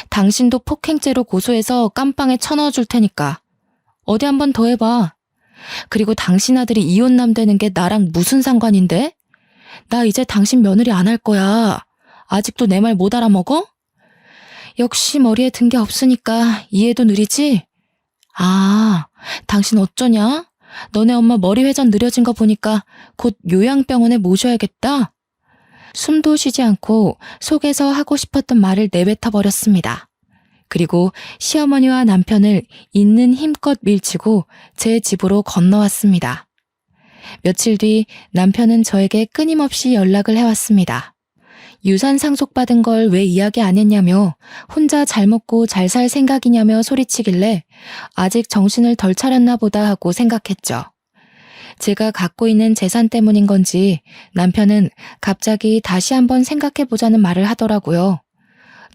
당신도 폭행죄로 고소해서 깜빵에 쳐넣어줄 테니까. 어디 한 번 더 해봐. 그리고 당신 아들이 이혼남 되는 게 나랑 무슨 상관인데? 나 이제 당신 며느리 안 할 거야. 아직도 내 말 못 알아먹어? 역시 머리에 든 게 없으니까 이해도 느리지? 아, 당신 어쩌냐? 너네 엄마 머리 회전 느려진 거 보니까 곧 요양병원에 모셔야겠다. 숨도 쉬지 않고 속에서 하고 싶었던 말을 내뱉어 버렸습니다. 그리고 시어머니와 남편을 있는 힘껏 밀치고 제 집으로 건너왔습니다. 며칠 뒤 남편은 저에게 끊임없이 연락을 해왔습니다. 유산 상속받은 걸 왜 이야기 안 했냐며 혼자 잘 먹고 잘 살 생각이냐며 소리치길래 아직 정신을 덜 차렸나 보다 하고 생각했죠. 제가 갖고 있는 재산 때문인 건지 남편은 갑자기 다시 한번 생각해보자는 말을 하더라고요.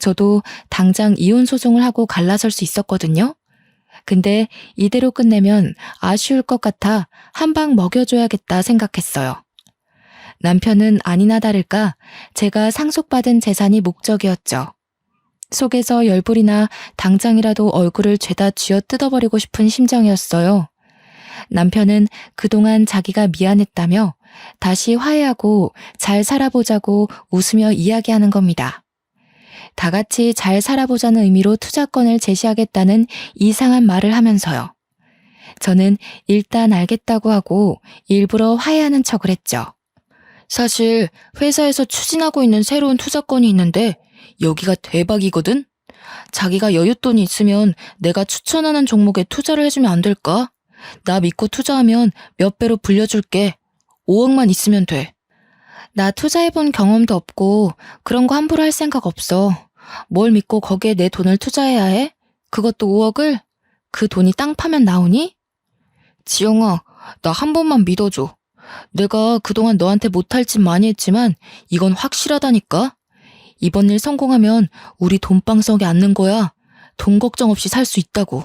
저도 당장 이혼 소송을 하고 갈라설 수 있었거든요. 근데 이대로 끝내면 아쉬울 것 같아 한 방 먹여줘야겠다 생각했어요. 남편은 아니나 다를까 제가 상속받은 재산이 목적이었죠. 속에서 열불이나 당장이라도 얼굴을 죄다 쥐어 뜯어버리고 싶은 심정이었어요. 남편은 그동안 자기가 미안했다며 다시 화해하고 잘 살아보자고 웃으며 이야기하는 겁니다. 다 같이 잘 살아보자는 의미로 투자권을 제시하겠다는 이상한 말을 하면서요. 저는 일단 알겠다고 하고 일부러 화해하는 척을 했죠. 사실 회사에서 추진하고 있는 새로운 투자건이 있는데 여기가 대박이거든? 자기가 여윳돈이 있으면 내가 추천하는 종목에 투자를 해주면 안 될까? 나 믿고 투자하면 몇 배로 불려줄게. 5억만 있으면 돼. 나 투자해본 경험도 없고 그런 거 함부로 할 생각 없어. 뭘 믿고 거기에 내 돈을 투자해야 해? 그것도 5억을? 그 돈이 땅 파면 나오니? 지영아, 나 한 번만 믿어줘. 내가 그동안 너한테 못할 짓 많이 했지만 이건 확실하다니까? 이번 일 성공하면 우리 돈방석에 앉는 거야. 돈 걱정 없이 살 수 있다고.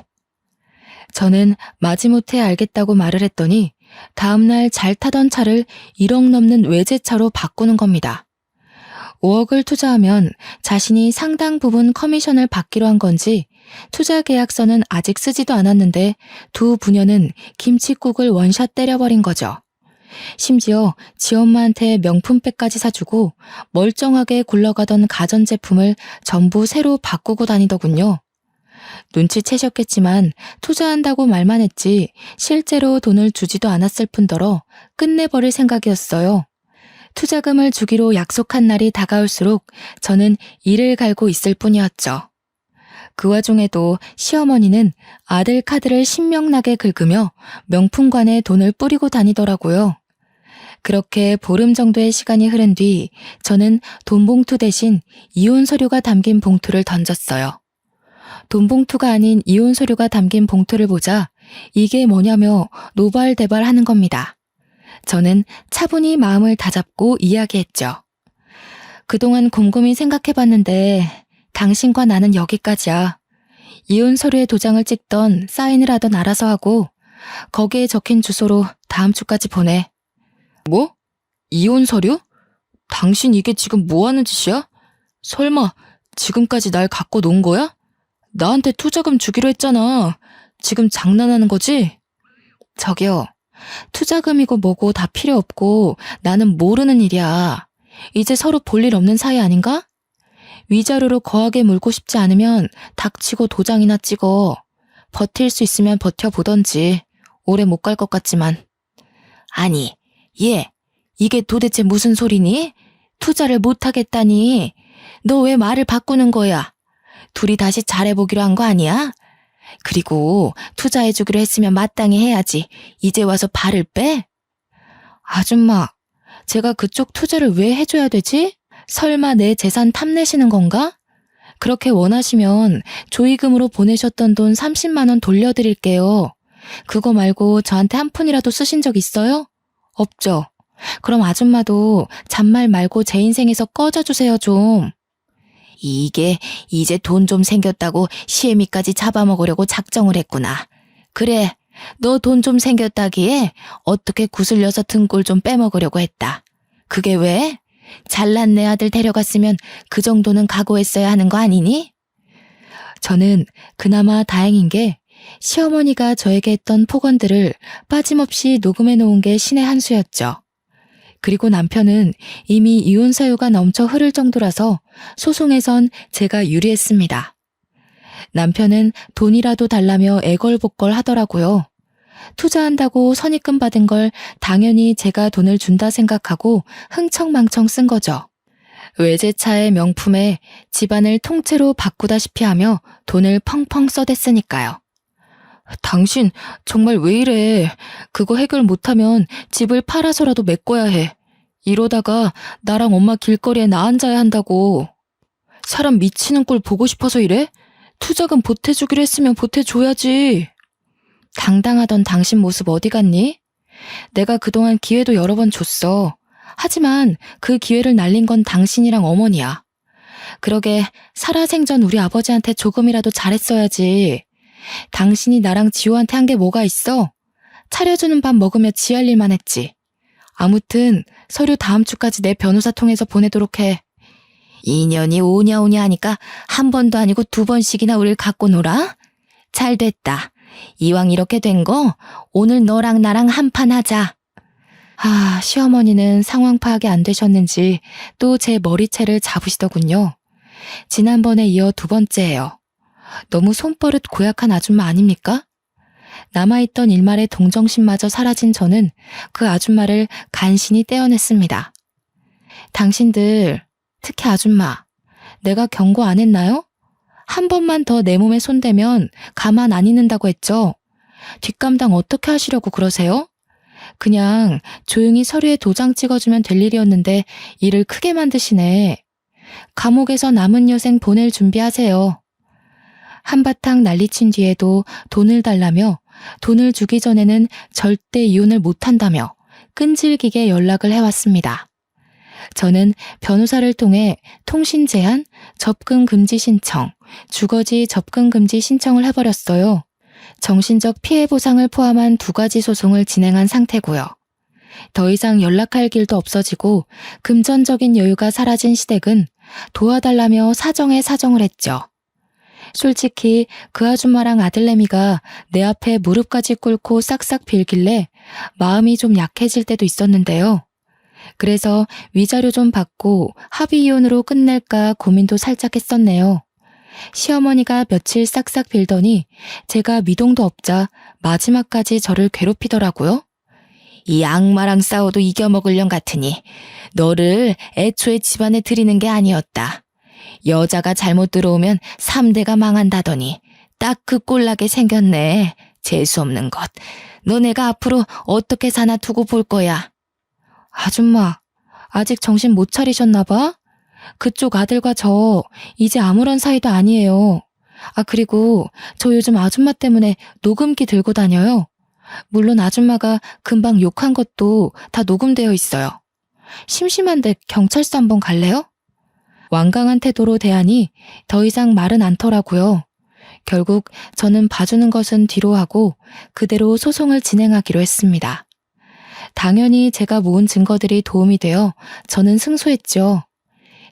저는 마지못해 알겠다고 말을 했더니 다음날 잘 타던 차를 1억 넘는 외제차로 바꾸는 겁니다. 5억을 투자하면 자신이 상당 부분 커미션을 받기로 한 건지 투자 계약서는 아직 쓰지도 않았는데 두 부녀는 김칫국을 원샷 때려버린 거죠. 심지어 지엄마한테 명품백까지 사주고 멀쩡하게 굴러가던 가전제품을 전부 새로 바꾸고 다니더군요. 눈치채셨겠지만 투자한다고 말만 했지 실제로 돈을 주지도 않았을 뿐더러 끝내버릴 생각이었어요. 투자금을 주기로 약속한 날이 다가올수록 저는 이를 갈고 있을 뿐이었죠. 그 와중에도 시어머니는 아들 카드를 신명나게 긁으며 명품관에 돈을 뿌리고 다니더라고요. 그렇게 보름 정도의 시간이 흐른 뒤 저는 돈봉투 대신 이혼 서류가 담긴 봉투를 던졌어요. 돈봉투가 아닌 이혼 서류가 담긴 봉투를 보자 이게 뭐냐며 노발대발하는 겁니다. 저는 차분히 마음을 다잡고 이야기했죠. 그동안 곰곰이 생각해봤는데 당신과 나는 여기까지야. 이혼 서류에 도장을 찍던 사인을 하던 알아서 하고 거기에 적힌 주소로 다음 주까지 보내. 뭐? 이혼 서류? 당신 이게 지금 뭐 하는 짓이야? 설마 지금까지 날 갖고 논 거야? 나한테 투자금 주기로 했잖아. 지금 장난하는 거지? 저기요. 투자금이고 뭐고 다 필요 없고 나는 모르는 일이야. 이제 서로 볼 일 없는 사이 아닌가? 위자료로 거하게 물고 싶지 않으면 닥치고 도장이나 찍어. 버틸 수 있으면 버텨보던지. 오래 못 갈 것 같지만. 아니, 얘, 이게 도대체 무슨 소리니? 투자를 못하겠다니. 너 왜 말을 바꾸는 거야? 둘이 다시 잘해보기로 한 거 아니야? 그리고 투자해주기로 했으면 마땅히 해야지. 이제 와서 발을 빼? 아줌마, 제가 그쪽 투자를 왜 해줘야 되지? 설마 내 재산 탐내시는 건가? 그렇게 원하시면 조의금으로 보내셨던 돈 30만 원 돌려드릴게요. 그거 말고 저한테 한 푼이라도 쓰신 적 있어요? 없죠? 그럼 아줌마도 잔말 말고 제 인생에서 꺼져주세요 좀. 이게 이제 돈 좀 생겼다고 시애미까지 잡아먹으려고 작정을 했구나. 그래, 너 돈 좀 생겼다기에 어떻게 구슬려서 등골 좀 빼먹으려고 했다. 그게 왜? 잘난 내 아들 데려갔으면 그 정도는 각오했어야 하는 거 아니니? 저는 그나마 다행인 게 시어머니가 저에게 했던 폭언들을 빠짐없이 녹음해 놓은 게 신의 한 수였죠. 그리고 남편은 이미 이혼 사유가 넘쳐 흐를 정도라서 소송에선 제가 유리했습니다. 남편은 돈이라도 달라며 애걸복걸 하더라고요. 투자한다고 선입금 받은 걸 당연히 제가 돈을 준다 생각하고 흥청망청 쓴 거죠. 외제차의 명품에 집안을 통째로 바꾸다시피 하며 돈을 펑펑 써댔으니까요. 당신 정말 왜 이래. 그거 해결 못하면 집을 팔아서라도 메꿔야 해. 이러다가 나랑 엄마 길거리에 나 앉아야 한다고. 사람 미치는 꼴 보고 싶어서 이래? 투자금 보태주기로 했으면 보태줘야지. 당당하던 당신 모습 어디 갔니? 내가 그동안 기회도 여러 번 줬어. 하지만 그 기회를 날린 건 당신이랑 어머니야. 그러게 살아생전 우리 아버지한테 조금이라도 잘했어야지. 당신이 나랑 지호한테 한 게 뭐가 있어? 차려주는 밥 먹으며 지할 일만 했지. 아무튼 서류 다음 주까지 내 변호사 통해서 보내도록 해. 2년이 오냐오냐 하니까 한 번도 아니고 2번씩이나 우릴 갖고 놀아? 잘 됐다. 이왕 이렇게 된 거 오늘 너랑 나랑 한판 하자. 시어머니는 상황 파악이 안 되셨는지 또 제 머리채를 잡으시더군요. 지난번에 이어 2번째예요. 너무 손버릇 고약한 아줌마 아닙니까? 남아있던 일말의 동정심마저 사라진 저는 그 아줌마를 간신히 떼어냈습니다. 당신들, 특히 아줌마, 내가 경고 안 했나요? 한 번만 더 내 몸에 손대면 가만 안 있는다고 했죠? 뒷감당 어떻게 하시려고 그러세요? 그냥 조용히 서류에 도장 찍어주면 될 일이었는데 일을 크게 만드시네. 감옥에서 남은 여생 보낼 준비하세요. 한바탕 난리친 뒤에도 돈을 달라며 돈을 주기 전에는 절대 이혼을 못한다며 끈질기게 연락을 해왔습니다. 저는 변호사를 통해 통신 제한, 접근 금지 신청, 주거지 접근 금지 신청을 해버렸어요. 정신적 피해 보상을 포함한 2가지 소송을 진행한 상태고요. 더 이상 연락할 길도 없어지고 금전적인 여유가 사라진 시댁은 도와달라며 사정에 사정을 했죠. 솔직히 그 아줌마랑 아들내미가 내 앞에 무릎까지 꿇고 싹싹 빌길래 마음이 좀 약해질 때도 있었는데요. 그래서 위자료 좀 받고 합의 이혼으로 끝낼까 고민도 살짝 했었네요. 시어머니가 며칠 싹싹 빌더니 제가 미동도 없자 마지막까지 저를 괴롭히더라고요. 이 악마랑 싸워도 이겨먹을 년 같으니 너를 애초에 집안에 들이는 게 아니었다. 여자가 잘못 들어오면 3대가 망한다더니 딱 그 꼴나게 생겼네. 재수없는 것. 너네가 앞으로 어떻게 사나 두고 볼 거야. 아줌마, 아직 정신 못 차리셨나 봐? 그쪽 아들과 저 이제 아무런 사이도 아니에요. 그리고 저 요즘 아줌마 때문에 녹음기 들고 다녀요. 물론 아줌마가 금방 욕한 것도 다 녹음되어 있어요. 심심한데 경찰서 한번 갈래요? 완강한 태도로 대하니 더 이상 말은 않더라고요. 결국 저는 봐주는 것은 뒤로 하고 그대로 소송을 진행하기로 했습니다. 당연히 제가 모은 증거들이 도움이 되어 저는 승소했죠.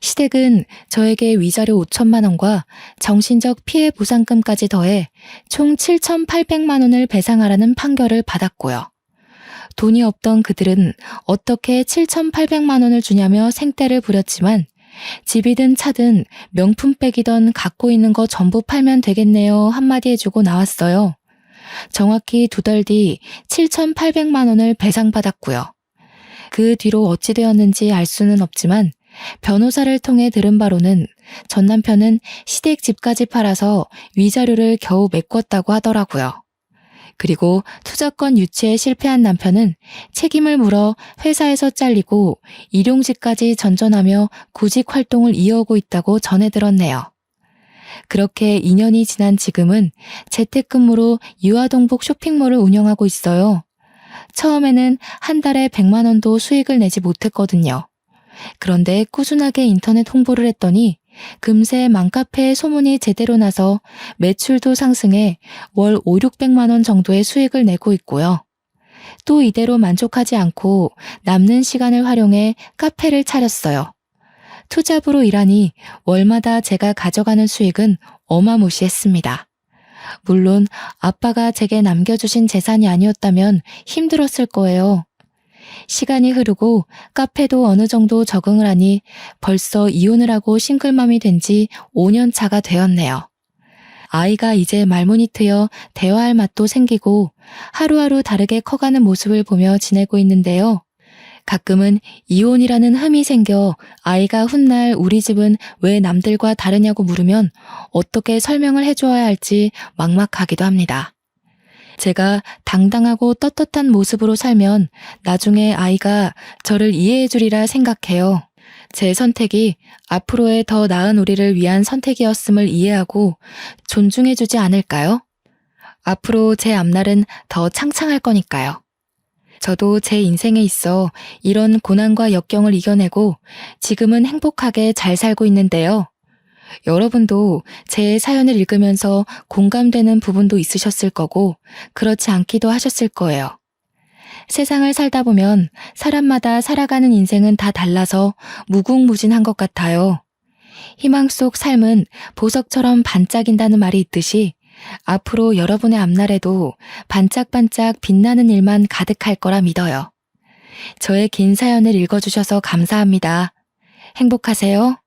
시댁은 저에게 위자료 5천만 원과 정신적 피해 보상금까지 더해 총 7,800만 원을 배상하라는 판결을 받았고요. 돈이 없던 그들은 어떻게 7,800만 원을 주냐며 생떼를 부렸지만 집이든 차든 명품백이던 갖고 있는 거 전부 팔면 되겠네요 한마디 해주고 나왔어요. 정확히 2달 뒤 7,800만 원을 배상받았고요. 그 뒤로 어찌 되었는지 알 수는 없지만 변호사를 통해 들은 바로는 전 남편은 시댁 집까지 팔아서 위자료를 겨우 메꿨다고 하더라고요. 그리고 투자권 유치에 실패한 남편은 책임을 물어 회사에서 잘리고 일용직까지 전전하며 구직 활동을 이어오고 있다고 전해 들었네요. 그렇게 2년이 지난 지금은 재택근무로 유아동복 쇼핑몰을 운영하고 있어요. 처음에는 한 달에 100만 원도 수익을 내지 못했거든요. 그런데 꾸준하게 인터넷 홍보를 했더니 금세 맘카페에 소문이 제대로 나서 매출도 상승해 월 5, 600만 원 정도의 수익을 내고 있고요. 또 이대로 만족하지 않고 남는 시간을 활용해 카페를 차렸어요. 투잡으로 일하니 월마다 제가 가져가는 수익은 어마무시했습니다. 물론 아빠가 제게 남겨주신 재산이 아니었다면 힘들었을 거예요. 시간이 흐르고 카페도 어느 정도 적응을 하니 벌써 이혼을 하고 싱글맘이 된 지 5년 차가 되었네요. 아이가 이제 말문이 트여 대화할 맛도 생기고 하루하루 다르게 커가는 모습을 보며 지내고 있는데요. 가끔은 이혼이라는 흠이 생겨 아이가 훗날 우리 집은 왜 남들과 다르냐고 물으면 어떻게 설명을 해줘야 할지 막막하기도 합니다. 제가 당당하고 떳떳한 모습으로 살면 나중에 아이가 저를 이해해 주리라 생각해요. 제 선택이 앞으로의 더 나은 우리를 위한 선택이었음을 이해하고 존중해 주지 않을까요? 앞으로 제 앞날은 더 창창할 거니까요. 저도 제 인생에 있어 이런 고난과 역경을 이겨내고 지금은 행복하게 잘 살고 있는데요. 여러분도 제 사연을 읽으면서 공감되는 부분도 있으셨을 거고, 그렇지 않기도 하셨을 거예요. 세상을 살다 보면 사람마다 살아가는 인생은 다 달라서 무궁무진한 것 같아요. 희망 속 삶은 보석처럼 반짝인다는 말이 있듯이 앞으로 여러분의 앞날에도 반짝반짝 빛나는 일만 가득할 거라 믿어요. 저의 긴 사연을 읽어주셔서 감사합니다. 행복하세요.